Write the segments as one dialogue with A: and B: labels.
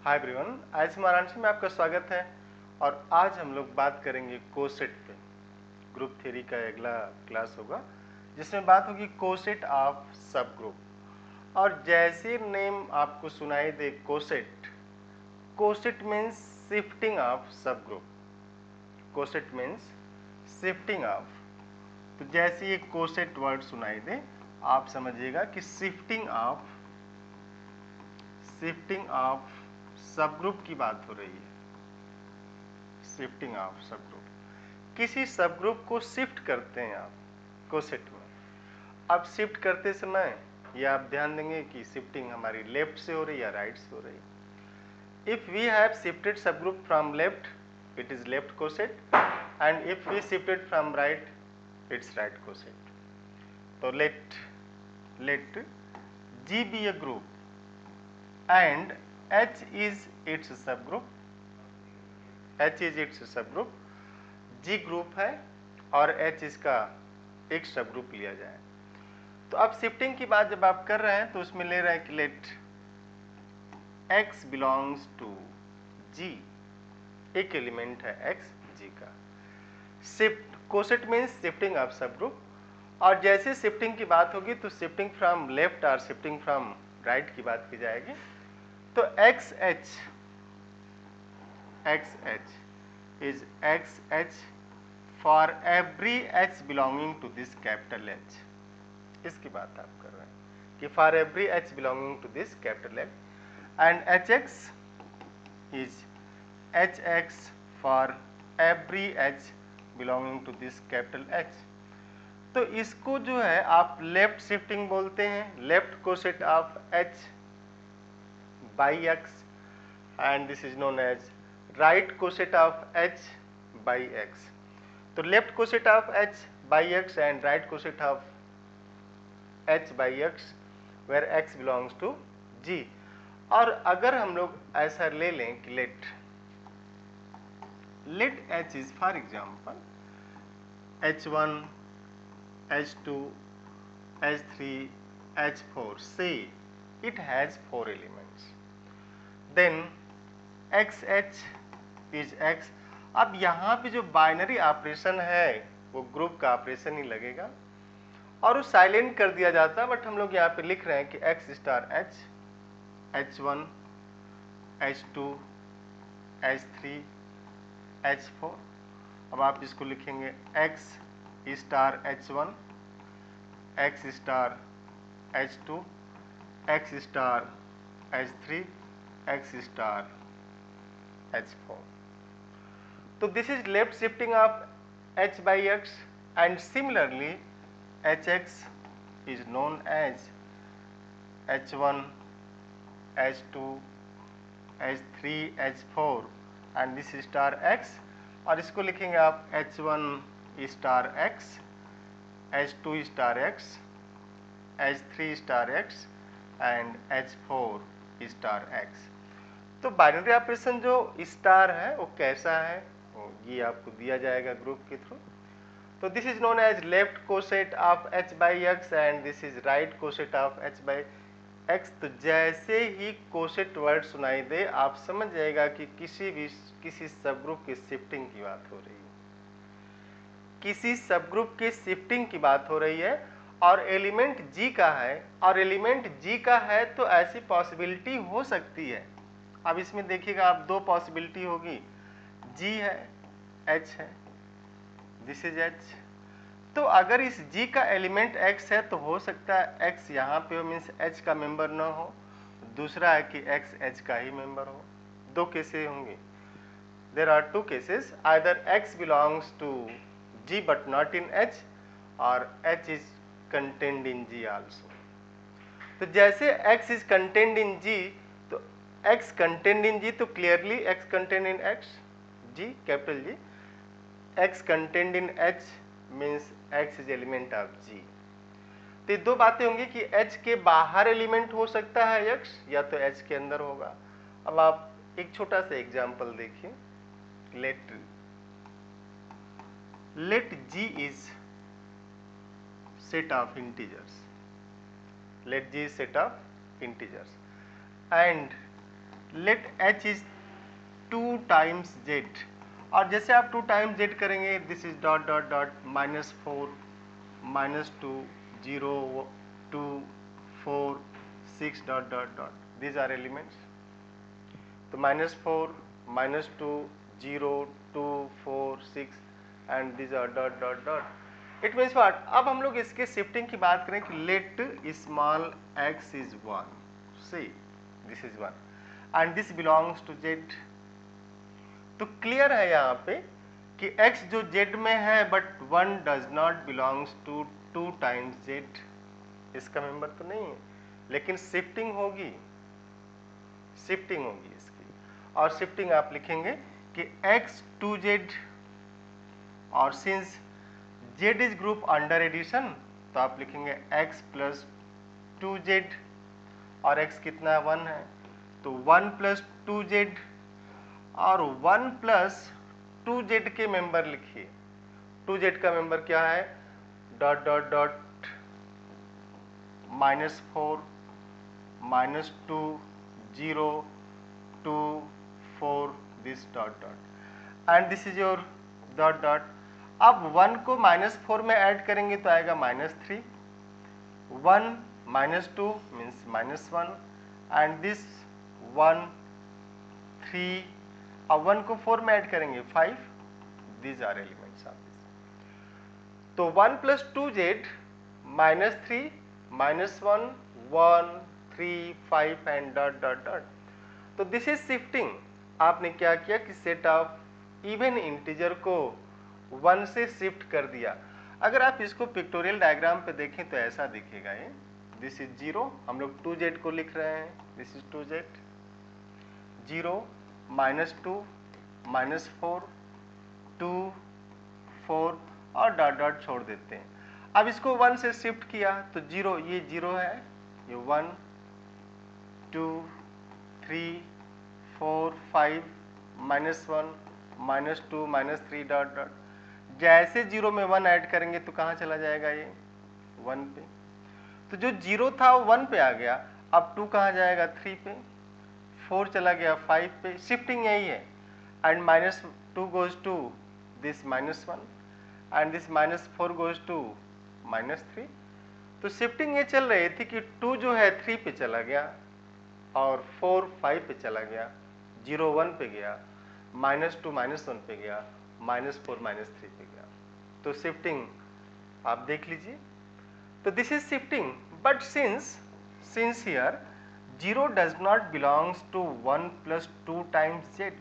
A: Hi everyone, आज वाराणसी में आपका स्वागत है। और आज हम लोग बात करेंगे कोसेट पे। ग्रुप थ्योरी का अगला क्लास होगा जिसमें बात होगी कोसेट ऑफ सब ग्रुप। और जैसे नेम आपको सुनाई दे coset, coset means shifting of सब group. Coset means shifting of, तो जैसे ये कोसेट वर्ड सुनाई दे आप समझिएगा कि शिफ्टिंग ऑफ सब ग्रुप की बात हो रही है। शिफ्टिंग ऑफ सब ग्रुप, किसी सब ग्रुप को शिफ्ट करते हैं आप कोसेट में। अब शिफ्ट करते समय ये आप ध्यान देंगे कि शिफ्टिंग हमारी लेफ्ट से हो रही है या राइट से हो रही है। If we have shifted sub group from left it is left coset, and if we shifted from right it's right coset. तो let G be a group and H is its subgroup। H is its subgroup, G group है और H इसका एक सब group लिया जाए। तो अब शिफ्टिंग की बात जब आप कर रहे हैं तो उसमें ले रहे हैं कि let X belongs to G, एक एलिमेंट है X G का। Shift coset means shifting of सब ग्रुप, और जैसे शिफ्टिंग की बात होगी तो शिफ्टिंग फ्रॉम लेफ्ट और शिफ्टिंग फ्रॉम राइट की बात की जाएगी। तो XH is XH for every H belonging to this capital H। इसकी बात आप कर रहे हैं कि for every H belonging to this capital H, and HX is HX for every H belonging to this capital H। तो इसको जो है आप लेफ्ट शिफ्टिंग बोलते हैं, left coset of H by X, and this is known as right coset of H by X। तो left coset of H by X and right coset of H by X where X belongs to G। और अगर हम लोग ऐसा ले लें कि let H is for example H1 H2 H3 H4, say it has 4 elements, then XH is X। अब यहाँ पे जो बाइनरी ऑपरेशन है वो ग्रुप का ऑपरेशन ही लगेगा और वो साइलेंट कर दिया जाता है, बट हम लोग यहाँ पे लिख रहे हैं कि X star H, H1 H2 H3 H4। अब आप इसको लिखेंगे X star H1 X star H2 X star H3 X star H4। तो this is left shifting of H by X, and similarly HX is known as H1 H2 H3 H4 and this is star X, और इसको लिखेंगे आप H1 star X H2 star X H3 star X and H4 star X। तो binary operation जो star है वो कैसा है, ये आपको दिया जाएगा ग्रुप के थ्रू। तो this is known as left coset of H by X and this is right coset of H by X। तो जैसे ही कोसेट वर्ड सुनाई दे आप समझ जाएगा कि किसी सब ग्रुप की शिफ्टिंग की बात हो रही है, किसी सब ग्रुप की शिफ्टिंग की बात हो रही है। और एलिमेंट G का है, और एलिमेंट G का है तो ऐसी पॉसिबिलिटी हो सकती है। अब इसमें देखिएगा आप दो पॉसिबिलिटी होगी, G है H है, दिस इज H। तो अगर इस G का एलिमेंट X है तो हो सकता है X यहाँ पे हो, मीन्स H का मेंबर ना हो। दूसरा है कि X H का ही मेंबर हो। दो केसेस होंगे, there are two cases, either X belongs to G but not in H और H is contained in G also. तो जैसे X is contained in G, तो X कंटेन्ड इन G, तो clearly X contained in X G capital G, X contained in H means X is element of G। तो ये दो बातें होंगी कि H के बाहर एलिमेंट हो सकता है X, या तो H के अंदर होगा। अब आप एक छोटा सा एग्जांपल देखिए, let G is set of integers, let G is set of integers and let h is 2 times z, और जैसे आप 2 टाइम्स z करेंगे, this is dot dot dot -4 -2 0 2 4 6 dot dot dot, these are elements. तो -4 -2 0 2 4 6 and these are dot dot dot. It means what? अब हम लोग इसके shifting की बात करें कि let small x is 1, see this is 1 and this belongs to z. तो क्लियर है यहाँ पे कि x जो z में है but 1 does not belongs to 2 times z, इसका मेंबर तो नहीं है, लेकिन शिफ्टिंग होगी, शिफ्टिंग होगी इसकी, और शिफ्टिंग आप लिखेंगे कि x to z, और since z is group under addition तो आप लिखेंगे x प्लस 2z, और x कितना 1 है तो 1 प्लस 2z, और 1 प्लस 2z के मेंबर लिखिए, 2z का मेंबर क्या है, dot dot dot -4 -2 0 2 4 this dot dot and this is your dot dot. अब 1 को -4 में ऐड करेंगे तो आएगा -3, 1 -2 मीन्स -1 एंड दिस 1 3, अब 1 को 4 में ऐड करेंगे 5, these are elements of this. तो 1 plus 2z -3 -1 1 3 5 and dot dot dot. तो दिस इज शिफ्टिंग. आपने क्या किया कि सेट ऑफ इवन इंटीजर को 1 से शिफ्ट कर दिया. अगर आप इसको पिक्टोरियल डायग्राम पे देखें तो ऐसा दिखेगा ये, दिस इज 0, हम लोग 2z को लिख रहे हैं, दिस इज 2z 0 -2 -4 2 4 और डॉट डॉट छोड़ देते हैं. अब इसको 1 से शिफ्ट किया तो 0, ये 0 है, ये 1 2 3 4 5 -1 -2 -3 डॉट डॉट. जैसे 0 में 1 ऐड करेंगे तो कहाँ चला जाएगा ये 1 पे. तो जो 0 था वो 1 पे आ गया. अब 2 कहाँ जाएगा 3 पे, 4 चला गया 5 पे. शिफ्टिंग यही है. And -2 goes to this -1 and this -4 goes to -3. तो शिफ्टिंग ये चल रही थी कि 2 जो है 3 पे चला गया और 4 5 पे चला गया, 0 1 पे गया, -2 -1 पे गया, -4 -3 पे गया. तो शिफ्टिंग आप देख लीजिए. तो this is shifting. But since here 0 does not belongs to 1 plus 2 times z,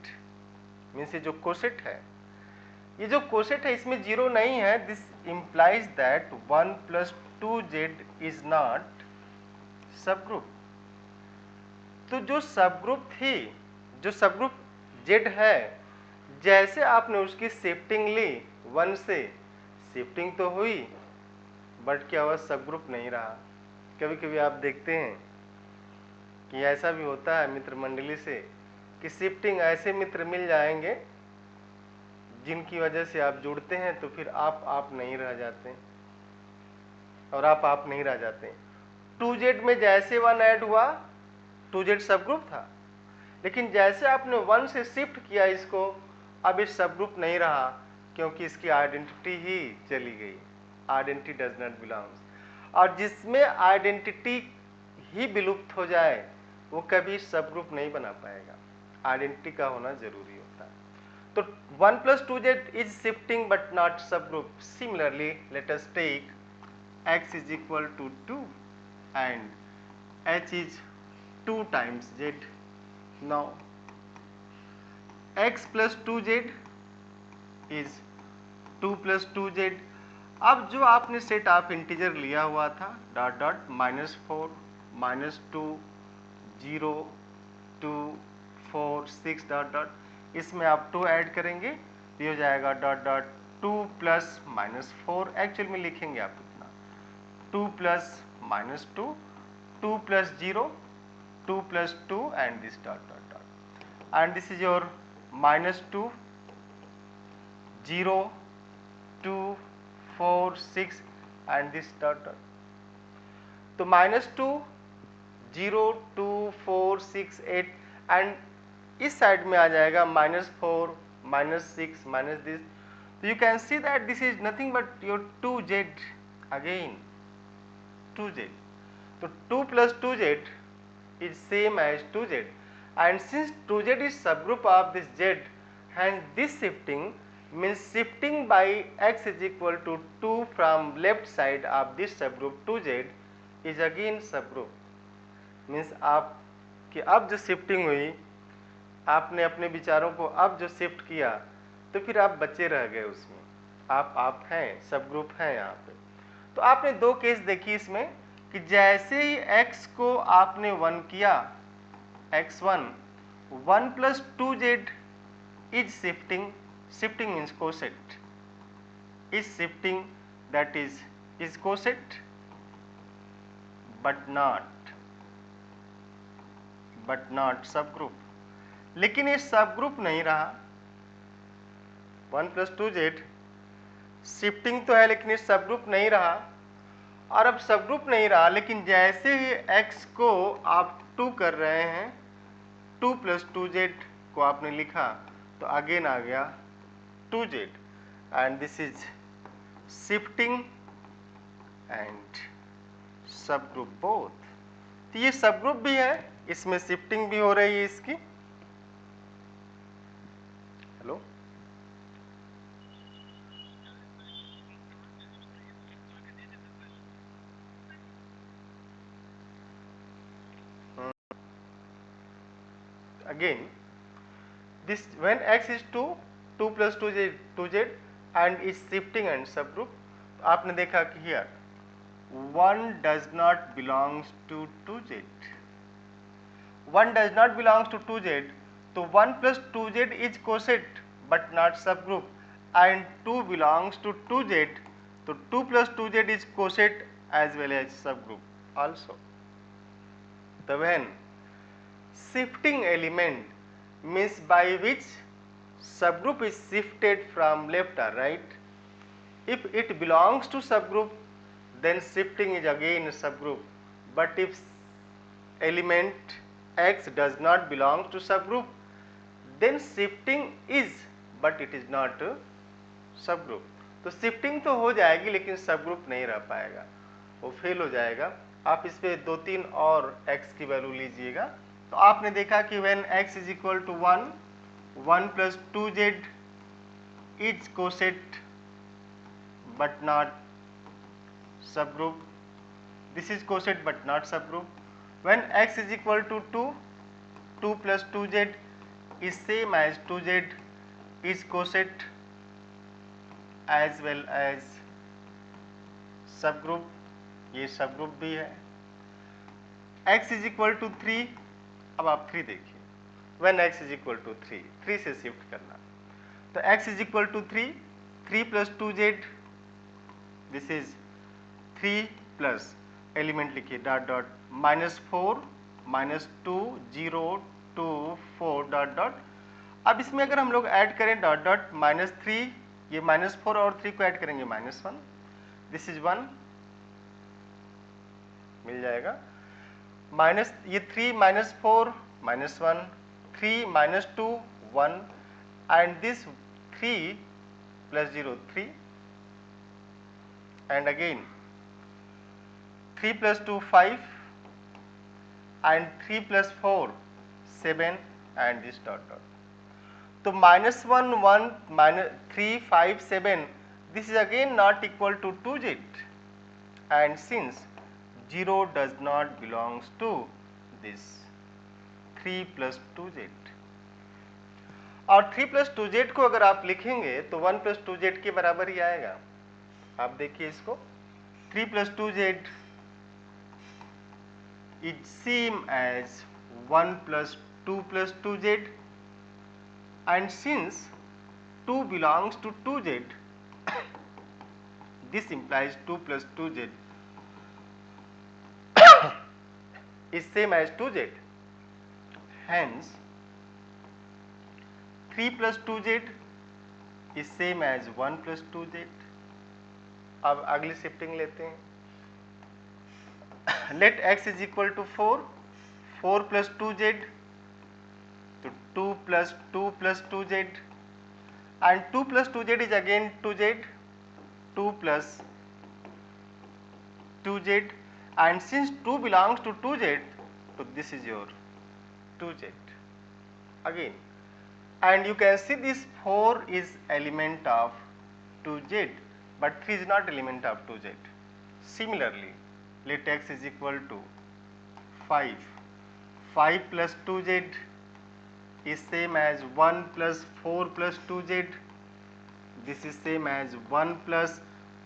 A: means ये जो कोसेट है, ये जो कोसेट है इसमें 0 नहीं है. This implies that 1 plus 2z is not सब ग्रुप. तो जो सब ग्रुप थी, जो सब ग्रुप z है, जैसे आपने उसकी शिफ्टिंग ली 1 से, शिफ्टिंग तो हुई बट क्या हुआ, सब ग्रुप नहीं रहा. कभी कभी आप देखते हैं कि ऐसा भी होता है मित्र मंडली से कि शिफ्टिंग ऐसे मित्र मिल जाएंगे जिनकी वजह से आप जुड़ते हैं तो फिर आप नहीं रह जाते, और आप नहीं रह जाते. 2z में जैसे 1 ऐड हुआ, 2z सब ग्रुप था, लेकिन जैसे आपने 1 से शिफ्ट किया इसको, अब इस सब ग्रुप नहीं रहा क्योंकि इसकी आइडेंटिटी ही चली गई. Identity does not belongs. और जिसमें आइडेंटिटी ही विलुप्त हो जाए वो कभी सब ग्रुप नहीं बना पाएगा. आइडेंटिटी का होना जरूरी होता है. तो 1 plus 2z is shifting but not subgroup. Similarly, let us take x is equal to 2 and h is 2 times z. Now x plus 2z is 2 plus 2z. अब जो आपने सेट ऑफ इंटीजर लिया हुआ था डॉट डॉट -4 -2 0 2 4 6 डॉट डॉट, इसमें आप 2 add करेंगे तो ये हो जाएगा डॉट डॉट 2 प्लस -4. एक्चुअल में लिखेंगे आप इतना 2 plus -2 2 plus 0 2 plus 2 and this dot dot dot and this is your -2 0 2 4 6 and this dot dot. तो -2 0 2 4 6 8 एंड इस साइड में आ जाएगा -4 -6 माइनस दिस, तो you can see that this is nothing but your 2z again 2z, तो 2 plus 2z is same as 2z, and since 2z is subgroup of this z, hence this shifting means shifting by x is equal to 2 from left side of this subgroup 2z is again subgroup, means आप कि अब जो shifting हुई, आपने अपने विचारों को अब जो शिफ्ट किया, तो फिर आप बचे रह गए उसमें, आप हैं, सब ग्रुप हैं यहाँ पे। तो आपने दो केस देखी इसमें कि जैसे ही x को आपने 1 किया, x1 1 plus 2z is shifting, shifting means coset, is shifting, that is coset but not subgroup, लेकिन ये सबग्रुप नहीं रहा। 1 plus 2z शिफ्टिंग तो है लेकिन ये सबग्रुप नहीं रहा, और अब सबग्रुप नहीं रहा, लेकिन जैसे ही x को आप 2 कर रहे हैं, 2 plus 2z को आपने लिखा, तो अगेन आ गया 2z, and this is shifting and subgroup both. तो ये सबग्रुप भी है, इसमें शिफ्टिंग भी हो रही है इसकी। Hello, again this when x is 2 plus 2z and is shifting and subgroup, तो आपने देखा कि here 1 does not belongs to 2z, 1 does not belongs to 2z, तो 1 plus 2z is coset but not subgroup, and 2 belongs to 2z, तो 2 plus 2z is coset as well as subgroup also. The when shifting element means by which subgroup is shifted from left or right. If it belongs to subgroup, then shifting is again subgroup. But if element x does not belong to subgroup, then shifting is, but it is not subgroup. तो shifting तो हो जाएगी लेकिन subgroup नहीं रह पाएगा, वो fail हो जाएगा। आप इस पे 2-3 और x की वैल्यू लीजिएगा, तो आपने देखा कि when x is equal to 1, 1 plus 2z is coset but not subgroup, this is coset but not subgroup. When x is equal to 2, 2 plus 2z is same as 2z is coset as well as subgroup, ये subgroup भी है। x is equal to 3, अब आप 3 देखिए, when x is equal to 3, 3 से shift करना, तो x is equal to 3, 3 plus 2z, this is 3 plus element लिखिए डॉट डॉट -4 -2 0 2 4 डॉट डॉट। अब इसमें अगर हम लोग ऐड करें डॉट डॉट -3, ये -4 और 3 को ऐड करेंगे -1, दिस इज 1 मिल जाएगा, माइनस ये 3 -4 -1, 3 -2 1, and this 3 plus 0 3, and again 3 plus 2 5, and 3 plus 4 7, and this dot dot. So -1 1 -3 5 7, this is again not equal to 2z, and since 0 does not belongs to this 3 plus 2z, और 3 plus 2z को अगर आप लिखेंगे तो 1 plus 2z के बराबर ही आएगा। आप देखिए इसको, 3 plus 2z is same as 1 plus 2 plus 2z, and since 2 belongs to 2z, this implies 2 plus 2z is same as 2z, hence 3 plus 2z is same as 1 plus 2z. अब अगली shifting लेते हैं, let x is equal to 4, 4 plus 2z तो 2 plus 2 plus 2z, and 2 plus 2z is again 2z, 2 plus 2z, and since 2 belongs to 2z, so this is your 2z again, and you can see this 4 is element of 2z, but 3 is not element of 2z. Similarly, let x is equal to 5. 5 plus 2z is same as 1 plus 4 plus 2z. This is same as 1 plus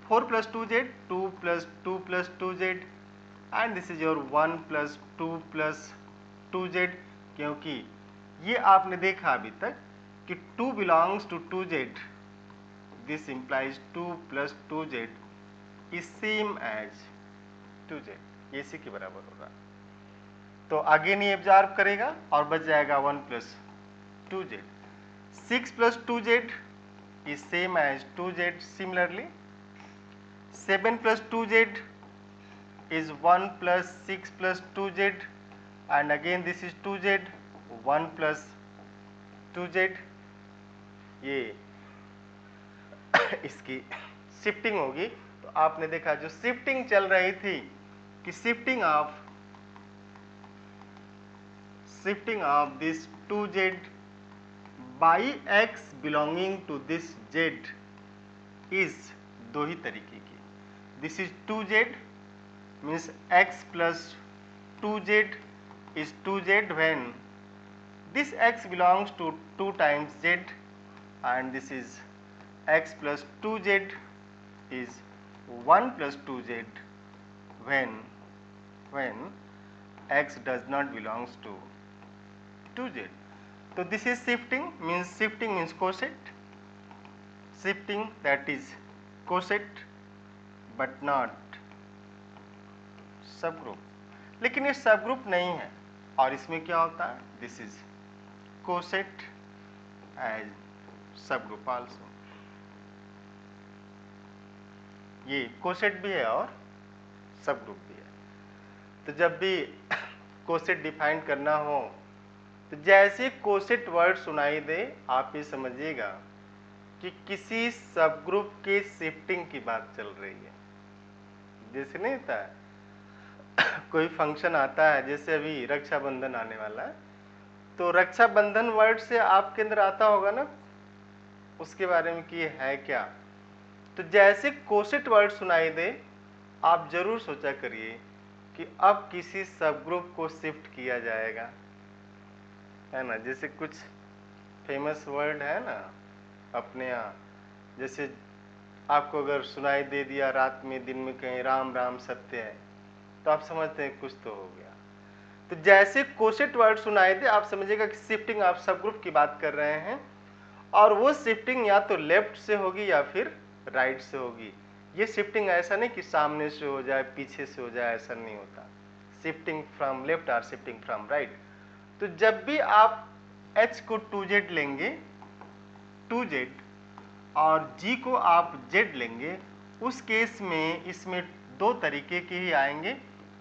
A: 4 plus 2z, 2 plus 2 plus 2z, and this is your 1 plus 2 plus 2z, क्योंकि ये आपने देखा अभी तक कि 2 belongs to 2z, this implies 2 plus 2z is same as 2z, ये इसी के बराबर होगा। तो अगेन ये एब्जॉर्ब करेगा और बच जाएगा 1 plus 2z. 6 plus 2z is same as 2z. Similarly, 7 plus 2z is 1 plus 6 plus 2z, and again this is 2z, 1 plus 2z. ये इसकी शिफ्टिंग होगी। तो आपने देखा जो शिफ्टिंग चल रही थी कि shifting of this 2z by x belonging to this z is दो ही तरीके की। This is 2z means x plus 2z is 2z when this x belongs to 2 times z, and this is x plus 2z is 1 plus 2z when x does not belongs to 2z. So this is shifting means coset, shifting that is coset but not subgroup. लेकिन ये subgroup नहीं है, और इसमें क्या होता है, this is coset as subgroup also. ये कोसेट भी है और सबग्रुप भी है। तो जब भी कोसेट डिफाइन करना हो तो जैसे कोसेट वर्ड सुनाई दे आप ये समझिएगा कि किसी सबग्रुप के शिफ्टिंग की बात चल रही है। जैसे नहीं होता है कोई फंक्शन आता है, जैसे अभी रक्षाबंधन आने वाला है, तो रक्षाबंधन वर्ड से आपके अंदर आता होगा ना उसके बारे में कि ये है क्या। तो जैसे कोसेट वर्ड सुनाई दे आप जरूर सोचा करिए कि अब किसी सबग्रुप को शिफ्ट किया जाएगा, है ना। जैसे कुछ फेमस वर्ड है ना अपने यहाँ, जैसे आपको अगर सुनाई दे दिया रात में दिन में कहीं राम राम सत्य है, तो आप समझते हैं कुछ तो हो गया। तो जैसे कोसेट वर्ड सुनाई दे आप समझिएगा कि शिफ्टिंग आप सबग्रुप की बात कर रहे हैं, और वो शिफ्टिंग या तो लेफ्ट से होगी या फिर राइट से होगी। ये शिफ्टिंग ऐसा नहीं कि सामने से हो जाए पीछे से हो जाए, ऐसा नहीं होता। शिफ्टिंग फ्रॉम लेफ्ट और शिफ्टिंग फ्रॉम राइट। तो जब भी आप h को 2z लेंगे 2z और g को आप z लेंगे, उस केस में इसमें दो तरीके के ही आएंगे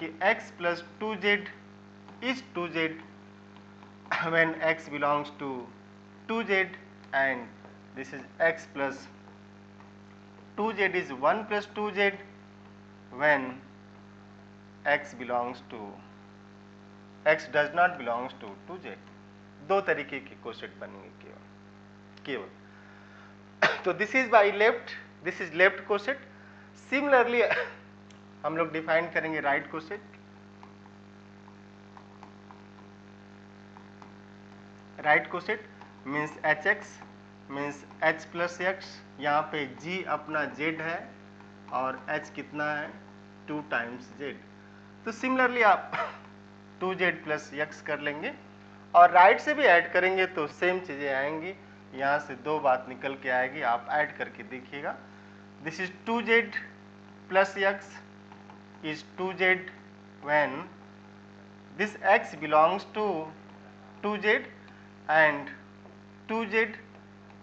A: कि x plus 2z is 2z when x belongs to 2z, and this is x plus 2z is 1 plus 2z when x does not belongs to 2z। दो तरीके के कोसेट बनेंगे केवल। तो this is by left, this is left coset. Similarly हम लोग define करेंगे right coset. Right coset means H x means H plus x, यहाँ पे जी अपना जेड है और एच कितना है 2 टाइम्स जेड। तो सिमिलरली आप 2z प्लस एक्स कर लेंगे और राइट से भी ऐड करेंगे तो सेम चीज़ें आएंगी। यहाँ से दो बात निकल के आएगी, आप ऐड करके देखिएगा। This is 2z plus x is 2z when this x belongs to 2z and 2z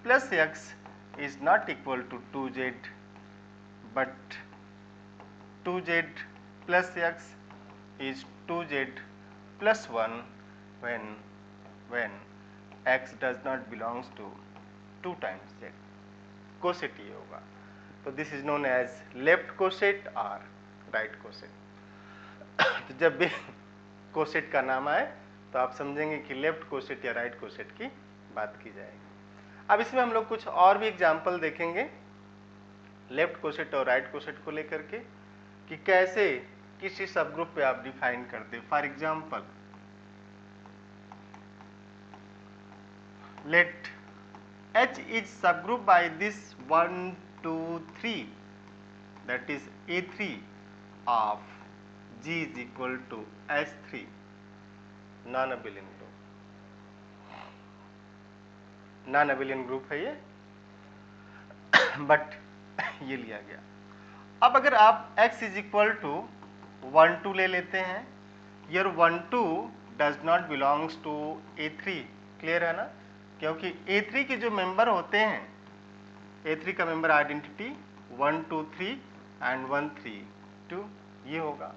A: plus x is not equal to 2z, but 2z plus x is 2z plus 1 when x does not belongs to 2 times z, coset ये होगा। तो this is known as left coset और right coset. तो जब भी coset का नाम आए तो आप समझेंगे कि लेफ्ट कोसेट या राइट कोसेट की बात की जाएगी। अब इसमें हम लोग कुछ और भी एग्जाम्पल देखेंगे लेफ्ट कोसेट और राइट कोसेट को लेकर के, कि कैसे किसी सब ग्रुप पे आप डिफाइन करते। For example, let H is subgroup by this 1, 2, 3, that is A3 of G is equal to H3, non-abelian group, non-abelian group है ये, बट ये लिया गया। अब अगर आप x is equal to 1, 2 ले लेते हैं, ये 1, 2 does not belongs to A3, clear है ना, क्योंकि A3 के जो मेंबर होते हैं, A3 का मेंबर आइडेंटिटी 1, 2, 3 एंड 1, 3, 2 ये होगा।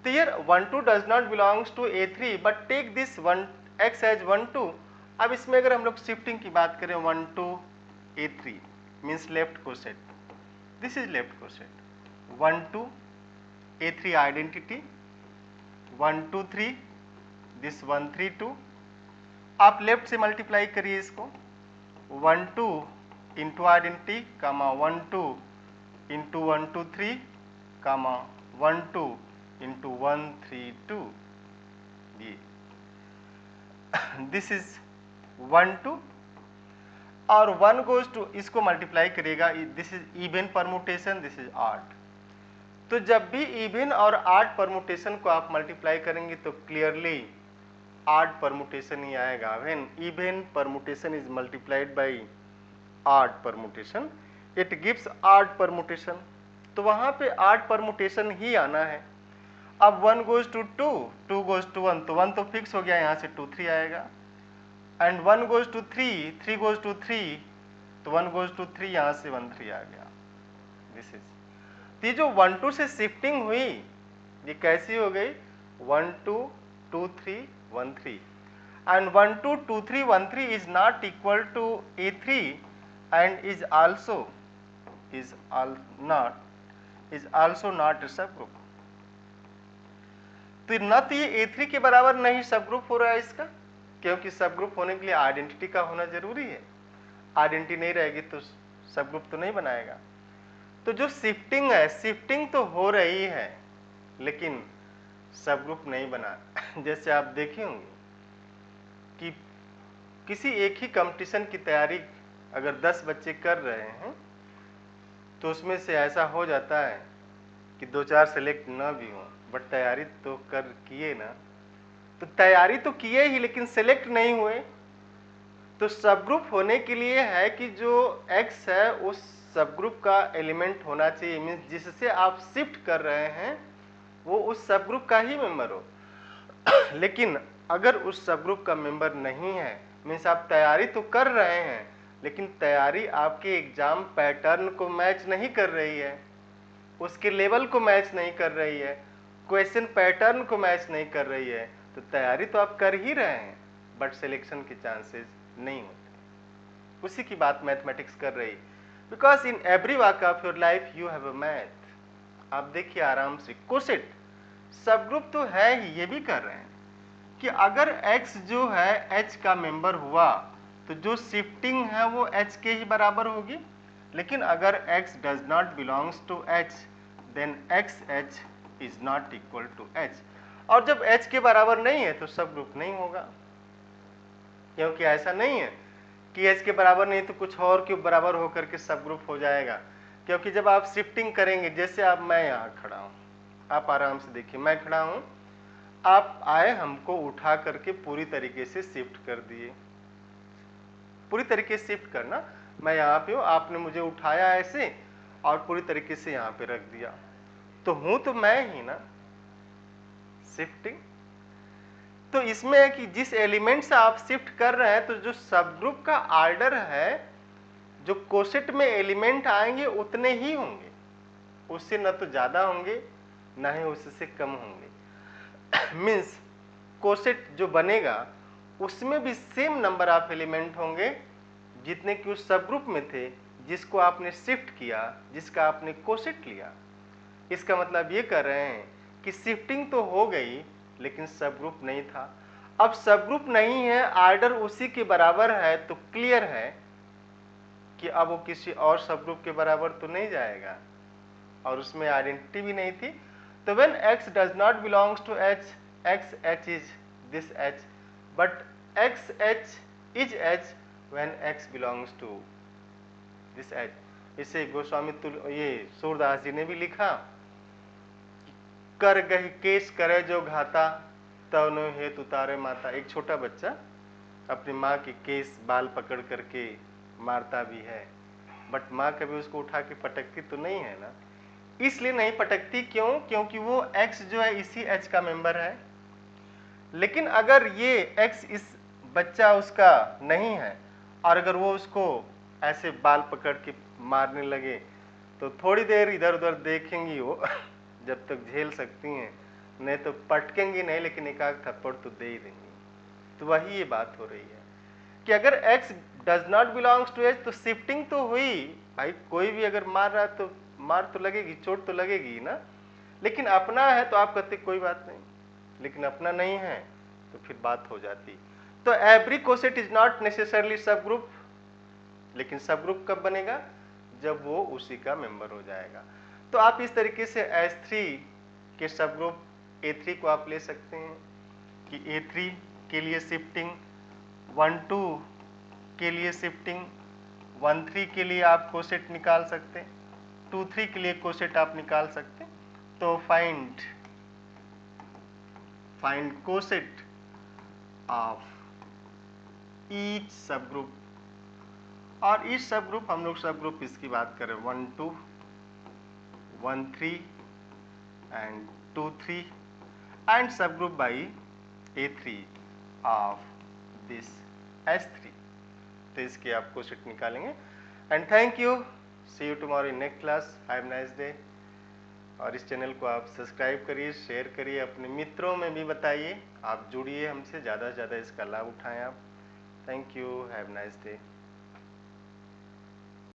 A: तो यार 1, 2 does not belongs to A3 but take this 1 x as 1, 2। अब इसमें अगर हम लोग शिफ्टिंग की बात करें 1, 2 A3 means left coset, this is left coset. 1, 2 A3 identity 1, 2, 3 this 1, 3, 2। आप लेफ्ट से मल्टीप्लाई करिए इसको 1, 2 इंटू आइडेंटिटी कामा 1, 2 इंटू 1, 2, 3 कामा 1, 2 इंटू 1, 3, 2, ये दिस इज 1, 2 और 1 गोज टू, इसको मल्टीप्लाई करिएगा, this is even permutation, this is odd. तो जब भी इवन और ऑड परमुटेशन को आप मल्टीप्लाई करेंगे तो क्लियरली ऑड परमुटेशन ही आएगा। When even permutation is multiplied by odd permutation it gives odd permutation, तो वहां पे ऑड परमुटेशन ही आना है। अब 1 गोज टू 2, 2 गोज टू 1, तो 1 तो फिक्स हो गया, यहाँ से 2, 3 आएगा। And 1 goes to 3, 3 goes to 3, तो 1 गोज टू 3, यहाँ से 1, 3 आ गया। दिस इज ये जो 1, 2 से शिफ्टिंग हुई ये कैसी हो गई 1, 2, 2, 3, 1, 3 and 1, 2, 2, 3, 1, 3 is not equal to A3 and is also not a subgroup। तो न तो ये A3 के बराबर नहीं सबग्रुप हो रहा है इसका, क्योंकि सबग्रुप होने के लिए आइडेंटिटी का होना जरूरी है, आइडेंटिटी नहीं रहेगी तो सबग्रुप तो नहीं बनाएगा। तो जो शिफ्टिंग है, शिफ्टिंग तो हो रही है लेकिन सबग्रुप नहीं बना। जैसे आप देखे होंगे कि किसी एक ही कंपटीशन की तैयारी अगर 10 बच्चे कर रहे हैं तो उसमें से ऐसा हो जाता है कि 2-4 सेलेक्ट ना भी हो, बट तैयारी तो कर किए ना, तो तैयारी तो किए ही लेकिन सेलेक्ट नहीं हुए। तो सबग्रुप होने के लिए है कि जो x है उस सबग्रुप का एलिमेंट होना चाहिए, मीन्स जिससे आप शिफ्ट कर रहे हैं वो उस सबग्रुप का ही मेंबर हो। लेकिन अगर उस सबग्रुप का मेंबर नहीं है, मीन्स आप तैयारी तो कर रहे हैं लेकिन तैयारी आपके एग्जाम पैटर्न को मैच नहीं कर रही है, उसके लेवल को मैच नहीं कर रही है, क्वेश्चन पैटर्न को मैच नहीं कर रही है, तो तैयारी तो आप कर ही रहे हैं बट सिलेक्शन के चांसेस नहीं होते। उसी की बात मैथमेटिक्स कर रही, because in every walk of your life you have a math. आप देखिए आराम से, कोसेट सबग्रुप तो है ही, ये भी कर रहे हैं कि अगर x जो है h का मेंबर हुआ तो जो शिफ्टिंग है वो h के ही बराबर होगी, लेकिन अगर x does not belongs to h then xh is not equal to h, और जब h के बराबर नहीं है तो सब ग्रुप नहीं होगा, क्योंकि ऐसा नहीं है कि h के बराबर नहीं तो कुछ और के बराबर होकर के सब ग्रुप हो जाएगा। क्योंकि जब आप शिफ्टिंग करेंगे, जैसे आप, मैं यहाँ खड़ा हूँ, आप आराम से देखिए, मैं खड़ा हूँ, आप आए हमको उठा करके पूरी तरीके से शिफ्ट कर दिए, पूरी तरीके से शिफ्ट करना, मैं यहाँ पे हूँ, आपने मुझे उठाया ऐसे और पूरी तरीके से यहाँ पे रख दिया, तो हूँ तो मैं ही ना, शिफ्टिंग। तो इसमें है कि जिस एलिमेंट से आप शिफ्ट कर रहे हैं तो जो सब ग्रुप का ऑर्डर है, जो कोसेट में एलिमेंट आएंगे उतने ही होंगे, उससे न तो ज्यादा होंगे ना ही उससे कम होंगे। मीन्स कोसेट जो बनेगा उसमें भी सेम नंबर ऑफ एलिमेंट होंगे जितने कि उस सब ग्रुप में थे जिसको आपने शिफ्ट किया, जिसका आपने कोसेट लिया। इसका मतलब ये कर रहे हैं कि शिफ्टिंग तो हो गई लेकिन सब ग्रुप नहीं था। अब सब ग्रुप नहीं है, आर्डर उसी के बराबर है, तो क्लियर है कि अब वो किसी और सब ग्रुप के बराबर तो नहीं जाएगा और उसमें आइडेंटिटी भी नहीं थी। तो when x does not belongs to h, x h is this h, but x h is h when x belongs to this h। इसे गोस्वामी ये सूरदास जी ने भी लिखा, कर गही केस करे जो घाता, तवनो हेतु उतारे माता। एक छोटा बच्चा अपनी माँ के केस बाल पकड़ करके मारता भी है, बट माँ कभी उसको उठा के पटकती तो नहीं है ना। इसलिए नहीं पटकती, क्यों? क्योंकि वो x जो है इसी h का मेंबर है। लेकिन अगर ये x इस बच्चा उसका नहीं है और अगर वो उसको ऐसे बाल पकड़ के मारने लगे तो थोड़ी देर इधर उधर देखेंगी वो जब तक झेल सकती हैं, नहीं तो पटकेंगी नहीं, लेकिन एक आध थप्पड़ तो दे ही देंगी। तो वही ये बात हो रही है कि अगर x does not belongs to h तो शिफ्टिंग तो हुई भाई, कोई भी अगर मार रहा है तो मार तो लगेगी, चोट तो लगेगी ना। लेकिन अपना है तो आप कहते कोई बात नहीं, लेकिन अपना नहीं है तो फिर बात हो जाती। तो every coset is not necessarily सब ग्रुप, लेकिन सब ग्रुप कब बनेगा? जब वो उसी का मेंबर हो जाएगा। तो आप इस तरीके से H3 के सब ग्रुप A3 को आप ले सकते हैं कि A3 के लिए शिफ्टिंग 1,2 के लिए शिफ्टिंग 1,3 के लिए आप कोसेट निकाल सकते हैं, 2,3 के लिए कोसेट आप निकाल सकते हैं। तो फाइंड कोसेट ऑफ ईच सब ग्रुप, और ईच सब ग्रुप हम लोग सब ग्रुप इसकी बात करें 1,2 1,3 and 2,3 and subgroup by A3 of this H3। तो इसके आप कोसेट निकालेंगे। And thank you, see you tomorrow in next class, have nice day. और इस चैनल को आप सब्सक्राइब करिए, शेयर करिए, अपने मित्रों में भी बताइए, आप जुड़िए हमसे, ज़्यादा से ज़्यादा इसका लाभ उठाएं आप। Thank you, have nice day.